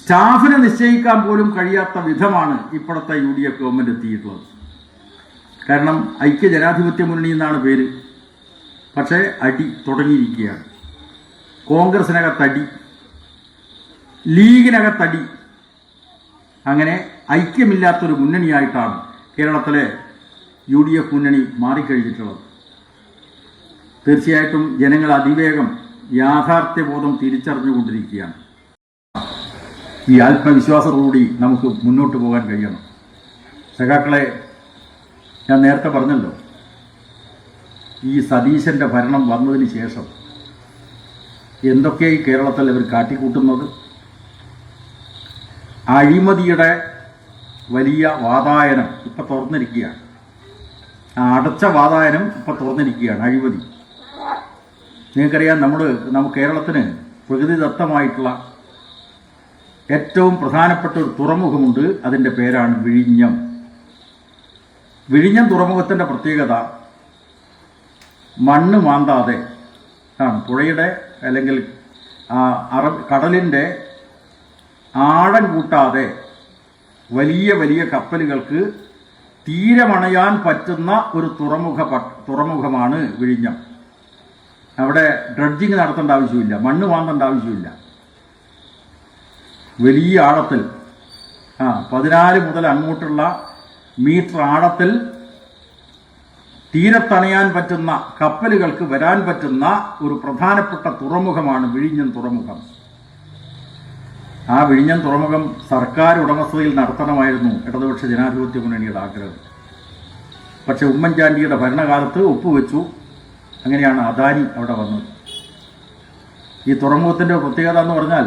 സ്റ്റാഫിനെ നിശ്ചയിക്കാൻ പോലും കഴിയാത്ത വിധമാണ് ഇപ്പോഴത്തെ UDF ഗവൺമെൻറ് എത്തിയിട്ടുള്ളത്. കാരണം ഐക്യ ജനാധിപത്യ മുന്നണി എന്നാണ് പേര്. പക്ഷേ അടി തുടങ്ങിയിരിക്കുകയാണ്. കോൺഗ്രസിനകത്തടി, ലീഗിനകത്തടി, അങ്ങനെ ഐക്യമില്ലാത്തൊരു മുന്നണിയായിട്ടാണ് കേരളത്തിലെ UDF മുന്നണി മാറിക്കഴിഞ്ഞിട്ടുള്ളത്. തീർച്ചയായിട്ടും ജനങ്ങൾ അതിവേഗം യാഥാർത്ഥ്യബോധം തിരിച്ചറിഞ്ഞുകൊണ്ടിരിക്കുകയാണ്. ഈ ആത്മവിശ്വാസത്തോടുകൂടി നമുക്ക് മുന്നോട്ട് പോകാൻ കഴിയണം. സഖാക്കളെ, ഞാൻ നേരത്തെ പറഞ്ഞല്ലോ, ഈ സതീശൻ്റെ ഭരണം വന്നതിന് ശേഷം എന്തൊക്കെയായി കേരളത്തിൽ ഇവർ കാട്ടിക്കൂട്ടുന്നത്. അഴിമതിയുടെ വലിയ വാതായനം ഇപ്പം തുറന്നിരിക്കുകയാണ്. അടച്ച വാതായനം ഇപ്പം തുറന്നിരിക്കുകയാണ്. അഴിമതി നിങ്ങൾക്കറിയാം. നമുക്ക് കേരളത്തിന് പ്രകൃതിദത്തമായിട്ടുള്ള ഏറ്റവും പ്രധാനപ്പെട്ട ഒരു തുറമുഖമുണ്ട്. അതിൻ്റെ പേരാണ് വിഴിഞ്ഞം. വിഴിഞ്ഞം തുറമുഖത്തിൻ്റെ പ്രത്യേകത മണ്ണ് മാന്താതെ ആണ്. പുഴയുടെ അല്ലെങ്കിൽ കടലിൻ്റെ ആഴം കൂട്ടാതെ വലിയ വലിയ കപ്പലുകൾക്ക് തീരമണയാൻ പറ്റുന്ന ഒരു തുറമുഖമാണ് വിഴിഞ്ഞം. അവിടെ ഡ്രഡ്ജിങ് നടത്തേണ്ട ആവശ്യമില്ല, മണ്ണ് മാന്തേണ്ട ആവശ്യമില്ല. വലിയ ആഴത്തിൽ 14 മുതൽ അങ്ങോട്ടുള്ള മീറ്റർ ആഴത്തിൽ തീരത്തണയാൻ പറ്റുന്ന കപ്പലുകൾക്ക് വരാൻ പറ്റുന്ന ഒരു പ്രധാനപ്പെട്ട തുറമുഖമാണ് വിഴിഞ്ഞം തുറമുഖം. ആ വിഴിഞ്ഞം തുറമുഖം സർക്കാർ ഉടമസ്ഥതയിൽ നടത്തണമായിരുന്നു ഇടതുപക്ഷ ജനാധിപത്യ മുന്നണിയുടെ ആഗ്രഹം. പക്ഷെ ഉമ്മൻചാണ്ടിയുടെ ഭരണകാലത്ത് ഒപ്പുവെച്ചു. അങ്ങനെയാണ് അദാനി അവിടെ വന്നത്. ഈ തുറമുഖത്തിൻ്റെ പ്രത്യേകത എന്ന് പറഞ്ഞാൽ,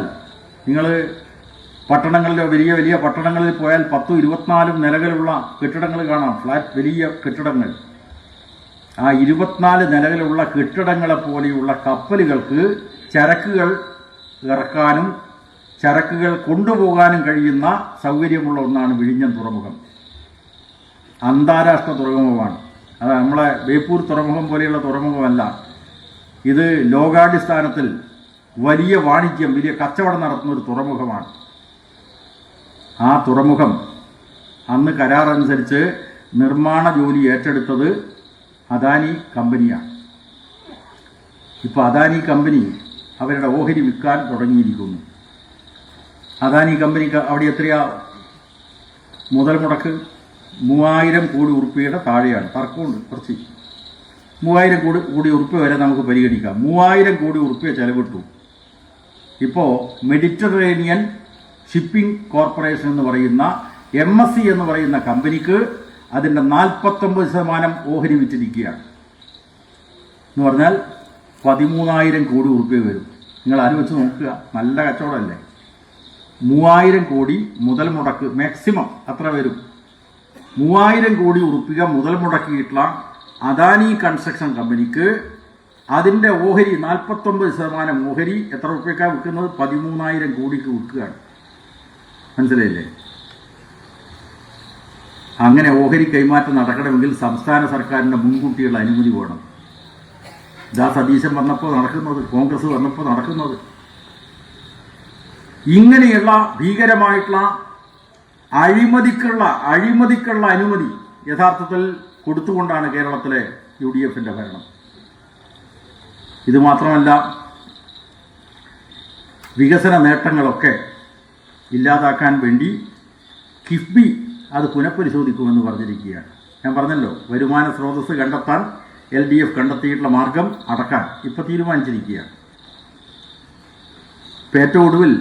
നിങ്ങൾ പട്ടണങ്ങളിലോ വലിയ വലിയ പട്ടണങ്ങളിൽ പോയാൽ 10-24 നിലകളുള്ള കെട്ടിടങ്ങൾ കാണാം. ഫ്ലാറ്റ് വലിയ കെട്ടിടങ്ങൾ. ആ 24 നിലകളുള്ള കെട്ടിടങ്ങളെ പോലെയുള്ള കപ്പലുകൾക്ക് ചരക്കുകൾ ഇറക്കാനും ചരക്കുകൾ കൊണ്ടുപോകാനും കഴിയുന്ന സൗകര്യമുള്ള ഒന്നാണ് വിഴിഞ്ഞം തുറമുഖം. അന്താരാഷ്ട്ര തുറമുഖമാണ്. അത് നമ്മളെ ബേപ്പൂർ തുറമുഖം പോലെയുള്ള തുറമുഖമല്ല. ഇത് ലോകാടിസ്ഥാനത്തിൽ വലിയ വാണിജ്യം, വലിയ കച്ചവടം നടത്തുന്ന ഒരു തുറമുഖമാണ്. ആ തുറമുഖം അന്ന് കരാറനുസരിച്ച് നിർമ്മാണ ജോലി ഏറ്റെടുത്തത് അദാനി കമ്പനിയാണ്. ഇപ്പോൾ അദാനി കമ്പനി അവരുടെ ഓഹരി വിൽക്കാൻ തുടങ്ങിയിരിക്കുന്നു. അദാനി കമ്പനിക്ക് അവിടെ എത്രയാ മുതൽ മുടക്ക്? 3000 കോടി ഉറുപ്പികയുടെ താഴെയാണ്. തർക്കമുണ്ട് കുറച്ച്. 3000 കോടി ഉറുപ്പിക വരെ നമുക്ക് പരിഗണിക്കാം. 3000 കോടി ഉറുപ്പിക ചെലവിട്ടു. ഇപ്പോൾ മെഡിറ്ററേനിയൻ ഷിപ്പിംഗ് കോർപ്പറേഷൻ എന്ന് പറയുന്ന MSC എന്ന് പറയുന്ന കമ്പനിക്ക് അതിൻ്റെ 49% ഓഹരി വിറ്റിരിക്കുകയാണ്. എന്ന് പറഞ്ഞാൽ 13,000 കോടി ഉറുപ്പിക വരും. നിങ്ങൾ ആലോചിച്ച് നോക്കുക, നല്ല കച്ചവടമല്ലേ? 3000 കോടി മുതൽ മുടക്ക് മാക്സിമം അത്ര വരും. 3000 കോടി ഉറുപ്പിക മുതൽ മുടക്കിയിട്ടുള്ള അദാനി കൺസ്ട്രക്ഷൻ കമ്പനിക്ക് അതിൻ്റെ ഓഹരി 49% ഓഹരി എത്ര ഉറുപ്പികക്കാണ് വിൽക്കുന്നത്? 13,000 കോടിക്ക് വിൽക്കുകയാണ്. മനസ്സിലായില്ലേ? അങ്ങനെ ഓഹരി കൈമാറ്റം നടക്കണമെങ്കിൽ സംസ്ഥാന സർക്കാരിൻ്റെ മുൻകൂട്ടിയുള്ള അനുമതി വേണം. ഇതാ സതീശൻ വന്നപ്പോൾ നടക്കുന്നത്, കോൺഗ്രസ് വന്നപ്പോൾ നടക്കുന്നത്. ഇങ്ങനെയുള്ള ഭീകരമായിട്ടുള്ള അഴിമതിക്കുള്ള അനുമതി യഥാർത്ഥത്തിൽ കൊടുത്തുകൊണ്ടാണ് കേരളത്തിലെ UDFൻ്റെ ഭരണം. ഇത് മാത്രമല്ല, വികസന നേട്ടങ്ങളൊക്കെ ഇല്ലാതാക്കാൻ വേണ്ടി കിഫ്ബി അത് പുനഃപരിശോധിക്കുമെന്ന് പറഞ്ഞിരിക്കുകയാണ്. ഞാൻ പറഞ്ഞല്ലോ, വരുമാന സ്രോതസ്സ് കണ്ടെത്താൻ LDF കണ്ടെത്തിയിട്ടുള്ള മാർഗം അടക്കാൻ ഇപ്പോൾ തീരുമാനിച്ചിരിക്കുകയാണ്. ഏറ്റവും ഒടുവിൽ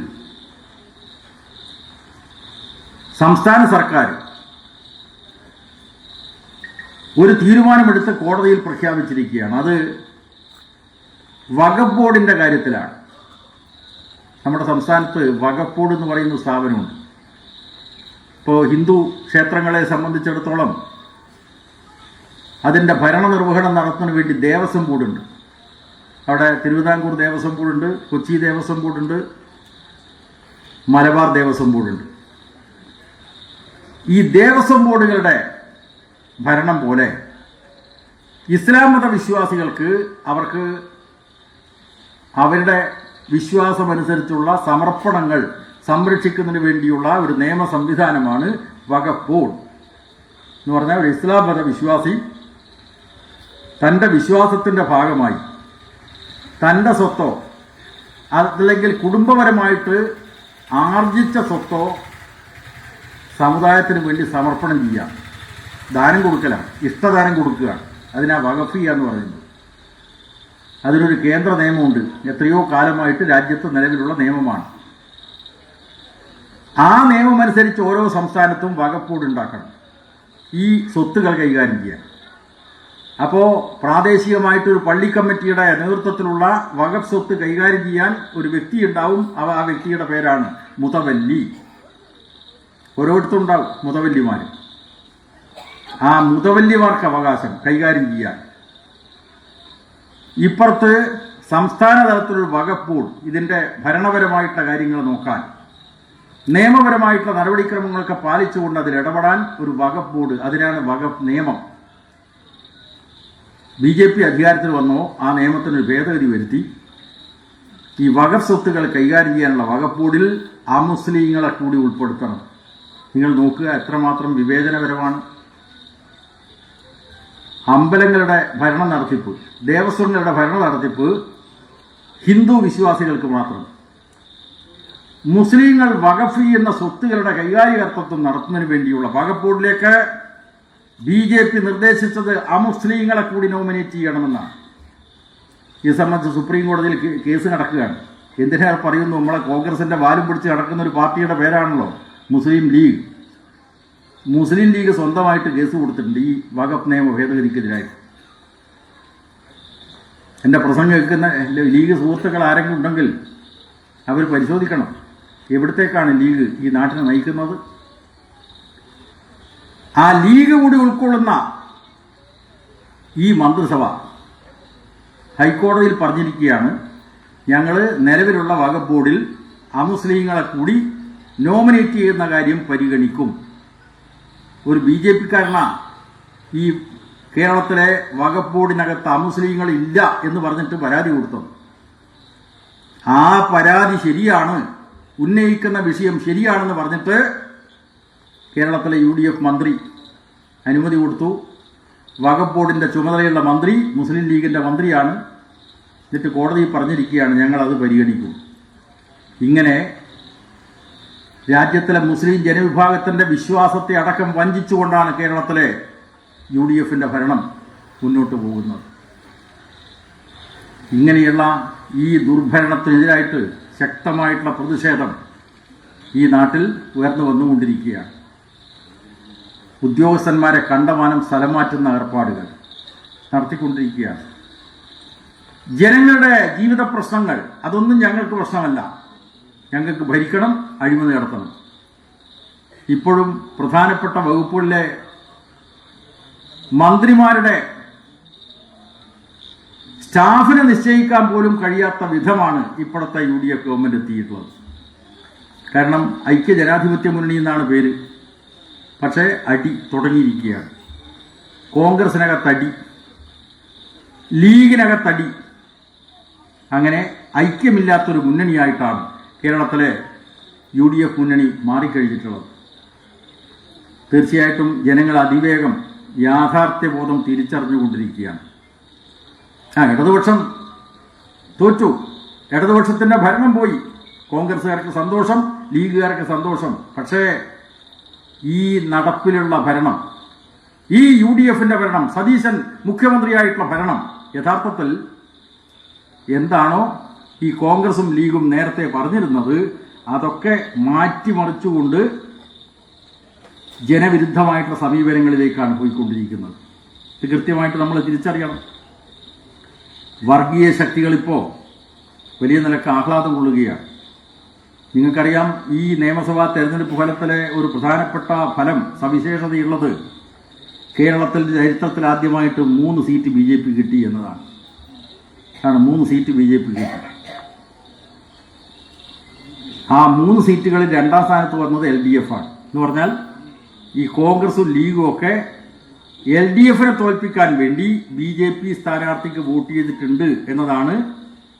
സംസ്ഥാന സർക്കാർ ഒരു തീരുമാനമെടുത്ത് കോടതിയിൽ പ്രഖ്യാപിച്ചിരിക്കുകയാണ്. അത് വഖഫ് ബോർഡിൻ്റെ കാര്യത്തിലാണ്. നമ്മുടെ സംസ്ഥാനത്ത് വഖഫ് ബോർഡ് എന്ന് പറയുന്ന സ്ഥാപനമുണ്ട്. ഇപ്പോൾ ഹിന്ദു ക്ഷേത്രങ്ങളെ സംബന്ധിച്ചിടത്തോളം അതിൻ്റെ ഭരണനിർവഹണം നടത്തുന്നതിന് വേണ്ടി ദേവസ്വം ബോർഡുണ്ട്. അവിടെ തിരുവിതാംകൂർ ദേവസ്വം ബോർഡുണ്ട്, കൊച്ചി ദേവസ്വം ബോർഡുണ്ട്, മലബാർ ദേവസ്വം ബോർഡുണ്ട്. ഈ ദേവസ്വം ബോർഡുകളുടെ ഭരണം പോലെ ഇസ്ലാം മത വിശ്വാസികൾക്ക് അവരുടെ വിശ്വാസമനുസരിച്ചുള്ള സംരക്ഷിക്കുന്നതിന് വേണ്ടിയുള്ള ഒരു നിയമ സംവിധാനമാണ് വഖഫ് ബോർഡ് എന്ന് പറഞ്ഞാൽ ഒരു ഇസ്ലാം മത വിശ്വാസി തൻ്റെ വിശ്വാസത്തിൻ്റെ ഭാഗമായി തൻ്റെ സ്വത്തോ അതല്ലെങ്കിൽ കുടുംബപരമായിട്ട് ആർജിച്ച സ്വത്തോ സമുദായത്തിന് വേണ്ടി സമർപ്പണം ചെയ്യാം. ദാനം കൊടുക്കലാണ്, ഇഷ്ടദാനം കൊടുക്കുകയാണ്. അതിനാ വഖഫ് ചെയ്യുക എന്ന് പറയുന്നത്. അതിനൊരു കേന്ദ്ര നിയമമുണ്ട്, എത്രയോ കാലമായിട്ട് രാജ്യത്ത് നിലവിലുള്ള നിയമമാണ്. ആ നിയമമനുസരിച്ച് ഓരോ സംസ്ഥാനത്തും വഖഫ് ബോർഡ് ഉണ്ടാക്കണം ഈ സ്വത്തുകൾ കൈകാര്യം ചെയ്യാൻ. അപ്പോൾ പ്രാദേശികമായിട്ടൊരു പള്ളി കമ്മിറ്റിയുടെ നേതൃത്വത്തിലുള്ള വഖഫ് സ്വത്ത് കൈകാര്യം ചെയ്യാൻ ഒരു വ്യക്തി ഉണ്ടാവും. ആ വ്യക്തിയുടെ പേരാണ് മുതവല്ലി. ഓരോരുത്തരും ഉണ്ടാവും മുതവല്ലിമാർ. ആ മുതവല്ലിമാർക്ക് അവകാശം കൈകാര്യം ചെയ്യാൻ. ഇപ്പുറത്ത് സംസ്ഥാന തലത്തിലുള്ള വഖഫ് ബോർഡ് ഇതിൻ്റെ ഭരണപരമായിട്ടുള്ള കാര്യങ്ങൾ നോക്കാൻ, നിയമപരമായിട്ടുള്ള നടപടിക്രമങ്ങളൊക്കെ പാലിച്ചുകൊണ്ട് അതിൽ ഇടപെടാൻ ഒരു വഖഫ് ബോർഡ്, അതിനാണ് വഖഫ് നിയമം. BJP അധികാരത്തിൽ വന്നോ ആ നിയമത്തിനൊരു ഭേദഗതി വരുത്തി ഈ വഖഫ് സ്വത്തുകൾ കൈകാര്യം ചെയ്യാനുള്ള വഖഫ് ബോർഡിൽ അമുസ്ലിങ്ങളെ കൂടി ഉൾപ്പെടുത്തണം. നിങ്ങൾ നോക്കുക എത്രമാത്രം വിവേചനപരമാണ്. അമ്പലങ്ങളുടെ ഭരണ നടത്തിപ്പ്, ദേവസ്വങ്ങളുടെ ഭരണ നടത്തിപ്പ് ഹിന്ദു വിശ്വാസികൾക്ക് മാത്രം. മുസ്ലിങ്ങൾ വഖഫ് ചെയ്യുന്ന സ്വത്തുകളുടെ കൈകാര്യകർത്തൃത്വം നടത്തുന്നതിന് വേണ്ടിയുള്ള വഖഫ് ബോർഡിലേക്ക് BJP നിർദ്ദേശിച്ചത് അമുസ്ലിങ്ങളെ കൂടി നോമിനേറ്റ് ചെയ്യണമെന്നാണ്. ഇത് സംബന്ധിച്ച് സുപ്രീം കോടതിയിൽ കേസ് നടക്കുകയാണ്. എന്തിനാ പറയുന്നു, നമ്മളെ കോൺഗ്രസിൻ്റെ വാലും പിടിച്ച് നടക്കുന്ന ഒരു പാർട്ടിയുടെ പേരാണല്ലോ മുസ്ലിം ലീഗ്. മുസ്ലിം ലീഗ് സ്വന്തമായിട്ട് കേസ് കൊടുത്തിട്ടുണ്ട് ഈ വഖഫ് നിയമ ഭേദഗതിക്കെതിരായി. എൻ്റെ പ്രസംഗം കേൾക്കുന്ന ലീഗ് സുഹൃത്തുക്കൾ ആരെങ്കിലും ഉണ്ടെങ്കിൽ അവർ പരിശോധിക്കണം എവിടത്തേക്കാണ് ലീഗ് ഈ നാട്ടിനെ നയിക്കുന്നത്. ആ ലീഗ് കൂടി ഉൾക്കൊള്ളുന്ന ഈ മന്ത്രിസഭ ഹൈക്കോടതിയിൽ പറഞ്ഞിരിക്കുകയാണ്, ഞങ്ങൾ നിലവിലുള്ള വഖഫ് ബോർഡിൽ അമുസ്ലിങ്ങളെ കൂടി നോമിനേറ്റ് ചെയ്യുന്ന കാര്യം പരിഗണിക്കും. ഒരു BJPക്കാരനാണ് ഈ കേരളത്തിലെ വഖഫ് ബോർഡിനകത്ത് അമുസ്ലിങ്ങൾ ഇല്ല എന്ന് പറഞ്ഞിട്ട് പരാതി കൊടുത്തത്. ആ പരാതി ശരിയാണ്, ഉന്നയിക്കുന്ന വിഷയം ശരിയാണെന്ന് പറഞ്ഞിട്ട് കേരളത്തിലെ UDF മന്ത്രി അനുമതി കൊടുത്തു. വഖഫ് ബോർഡിൻ്റെ ചുമതലയുള്ള മന്ത്രി മുസ്ലിം ലീഗിൻ്റെ മന്ത്രിയാണ്. എന്നിട്ട് കോടതി പറഞ്ഞിരിക്കുകയാണ് ഞങ്ങളത് പരിഗണിക്കും. ഇങ്ങനെ രാജ്യത്തിലെ മുസ്ലിം ജനവിഭാഗത്തിൻ്റെ വിശ്വാസത്തെ അടക്കം വഞ്ചിച്ചുകൊണ്ടാണ് കേരളത്തിലെ UDFൻ്റെ ഭരണം മുന്നോട്ട് പോകുന്നത്. ഇങ്ങനെയുള്ള ഈ ദുർഭരണത്തിനെതിരായിട്ട് ശക്തമായിട്ടുള്ള പ്രതിഷേധം ഈ നാട്ടിൽ ഉയർന്നു വന്നുകൊണ്ടിരിക്കുകയാണ്. ഉദ്യോഗസ്ഥന്മാരെ കണ്ടമാനം സ്ഥലം മാറ്റുന്ന ഏർപ്പാടുകൾ നടത്തിക്കൊണ്ടിരിക്കുകയാണ്. ജനങ്ങളുടെ ജീവിത പ്രശ്നങ്ങൾ അതൊന്നും ഞങ്ങൾക്ക് പ്രശ്നമല്ല, ഞങ്ങൾക്ക് ഭരിക്കണം, അഴിമതി നടത്തണം. ഇപ്പോഴും പ്രധാനപ്പെട്ട വകുപ്പുകളിലെ മന്ത്രിമാരുടെ സ്റ്റാഫിനെ നിശ്ചയിക്കാൻ പോലും കഴിയാത്ത വിധമാണ് ഇപ്പോഴത്തെ UDF ഗവൺമെൻറ് എത്തിയിട്ടുള്ളത്. കാരണം ഐക്യജനാധിപത്യ മുന്നണി എന്നാണ് പേര്, പക്ഷേ അടി തുടങ്ങിയിരിക്കുകയാണ്. കോൺഗ്രസിനകത്തടി, ലീഗിനകത്തടി, അങ്ങനെ ഐക്യമില്ലാത്തൊരു മുന്നണിയായിട്ടാണ് കേരളത്തിലെ UDF മുന്നണി മാറിക്കഴിഞ്ഞിട്ടുള്ളത്. തീർച്ചയായിട്ടും ജനങ്ങൾ അതിവേഗം യാഥാർത്ഥ്യബോധം തിരിച്ചറിഞ്ഞുകൊണ്ടിരിക്കുകയാണ്. ഇടതുപക്ഷം തോറ്റു, ഇടതുപക്ഷത്തിൻ്റെ ഭരണം പോയി, കോൺഗ്രസ്സുകാർക്ക് സന്തോഷം, ലീഗുകാർക്ക് സന്തോഷം. പക്ഷേ ഈ നടപ്പിലുള്ള ഭരണം, ഈ UDFൻ്റെ ഭരണം, സതീശൻ മുഖ്യമന്ത്രിയായിട്ടുള്ള ഭരണം യഥാർത്ഥത്തിൽ എന്താണോ ഈ കോൺഗ്രസും ലീഗും നേരത്തെ പറഞ്ഞിരുന്നത് അതൊക്കെ മാറ്റിമറിച്ചുകൊണ്ട് ജനവിരുദ്ധമായിട്ടുള്ള സമീപനങ്ങളിലേക്കാണ് പോയിക്കൊണ്ടിരിക്കുന്നത്. ഇത് കൃത്യമായിട്ട് നമ്മൾ തിരിച്ചറിയണം. വർഗീയ ശക്തികളിപ്പോൾ വലിയ നിലക്ക് ആഹ്ലാദം കൊള്ളുകയാണ്. നിങ്ങൾക്കറിയാം, ഈ നിയമസഭാ തെരഞ്ഞെടുപ്പ് ഫലത്തിലെ ഒരു പ്രധാനപ്പെട്ട ഫലം സവിശേഷതയുള്ളത് കേരളത്തിൻ്റെ ചരിത്രത്തിൽ ആദ്യമായിട്ട് 3 സീറ്റ് BJP കിട്ടി എന്നതാണ്. 3 സീറ്റ് BJP കിട്ടി. ആ 3 സീറ്റുകളിൽ 2ാം സ്ഥാനത്ത് വന്നത് LDF ആണ്. എന്ന് പറഞ്ഞാൽ ഈ കോൺഗ്രസും ലീഗും ഒക്കെ LDFനെ തോൽപ്പിക്കാൻ വേണ്ടി BJP സ്ഥാനാർത്ഥിക്ക് വോട്ട് ചെയ്തിട്ടുണ്ട് എന്നതാണ്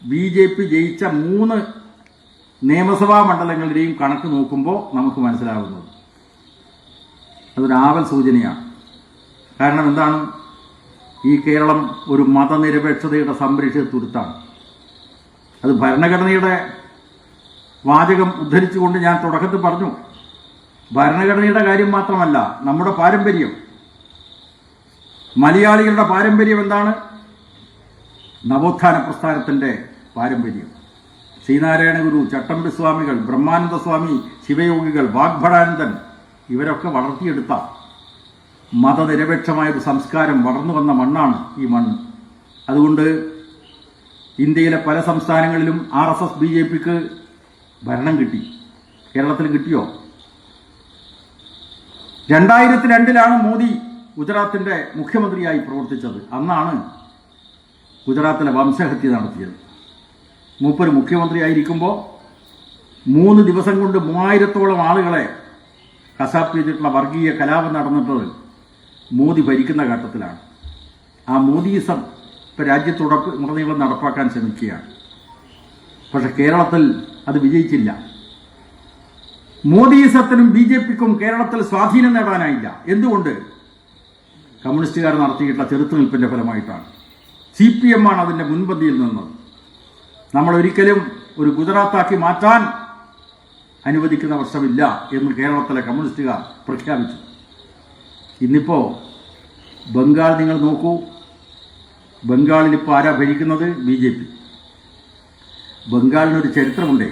BJP ജയിച്ച 3 നിയമസഭാ മണ്ഡലങ്ങളുടെയും കണക്ക് നോക്കുമ്പോൾ നമുക്ക് മനസ്സിലാവുന്നത്. അതൊരു ആവൽ സൂചനയാണ്. കാരണം എന്താണ്? ഈ കേരളം ഒരു മതനിരപേക്ഷതയുടെ സംരക്ഷിത തുരുത്താണ്. അത് ഭരണഘടനയുടെ വാചകം ഉദ്ധരിച്ചുകൊണ്ട് ഞാൻ തുടക്കത്തിൽ പറഞ്ഞു. ഭരണഘടനയുടെ കാര്യം മാത്രമല്ല, നമ്മുടെ പാരമ്പര്യം, മലയാളികളുടെ പാരമ്പര്യം എന്താണ്? നവോത്ഥാന പ്രസ്ഥാനത്തിൻ്റെ പാരമ്പര്യം. ശ്രീനാരായണ ഗുരു, ചട്ടമ്പി സ്വാമികൾ, ബ്രഹ്മാനന്ദ സ്വാമി, ശിവയോഗികൾ, വാഗ്ഭടാനന്ദൻ ഇവരൊക്കെ വളർത്തിയെടുത്ത മതനിരപേക്ഷമായൊരു സംസ്കാരം വളർന്നു വന്ന മണ്ണാണ് ഈ മണ്ണ്. അതുകൊണ്ട് ഇന്ത്യയിലെ പല സംസ്ഥാനങ്ങളിലും RSS BJPക്ക് ഭരണം കിട്ടി. കേരളത്തിൽ കിട്ടിയോ? 2002 മോദി ഗുജറാത്തിൻ്റെ മുഖ്യമന്ത്രിയായി പ്രവർത്തിച്ചത്. അന്നാണ് ഗുജറാത്തിലെ വംശഹത്യ നടത്തിയത്. മൂപ്പര് മുഖ്യമന്ത്രിയായിരിക്കുമ്പോൾ 3 ദിവസം കൊണ്ട് 3000-ഓളം ആളുകളെ കശാപ്പ് ചെയ്തിട്ടുള്ള വർഗീയ കലാപം നടന്നിട്ടത് മോദി ഭരിക്കുന്ന ഘട്ടത്തിലാണ്. ആ മോദിയിസം ഇപ്പോൾ രാജ്യത്തുടനീളം നടപ്പാക്കാൻ ശ്രമിക്കുകയാണ്. പക്ഷെ കേരളത്തിൽ അത് വിജയിച്ചില്ല. മോദിയിസത്തിനും BJPക്കും കേരളത്തിൽ സ്വാധീനം നേടാനായില്ല. എന്തുകൊണ്ട്? കമ്മ്യൂണിസ്റ്റുകാർ നടത്തിയിട്ടുള്ള ചെറുത്തുനിൽപ്പിൻ്റെ ഫലമായിട്ടാണ്. CPM ആണ് അതിൻ്റെ മുൻപന്തിയിൽ നിന്നത്. നമ്മളൊരിക്കലും ഒരു ഗുജറാത്താക്കി മാറ്റാൻ അനുവദിക്കുന്ന പ്രശ്നമില്ല എന്ന് കേരളത്തിലെ കമ്മ്യൂണിസ്റ്റുകാർ പ്രഖ്യാപിച്ചു. ഇന്നിപ്പോൾ ബംഗാൾ നിങ്ങൾ നോക്കൂ. ബംഗാളിലിപ്പോൾ ആരാ ഭരിക്കുന്നത്? BJP. ബംഗാളിനൊരു ചരിത്രമുണ്ട്.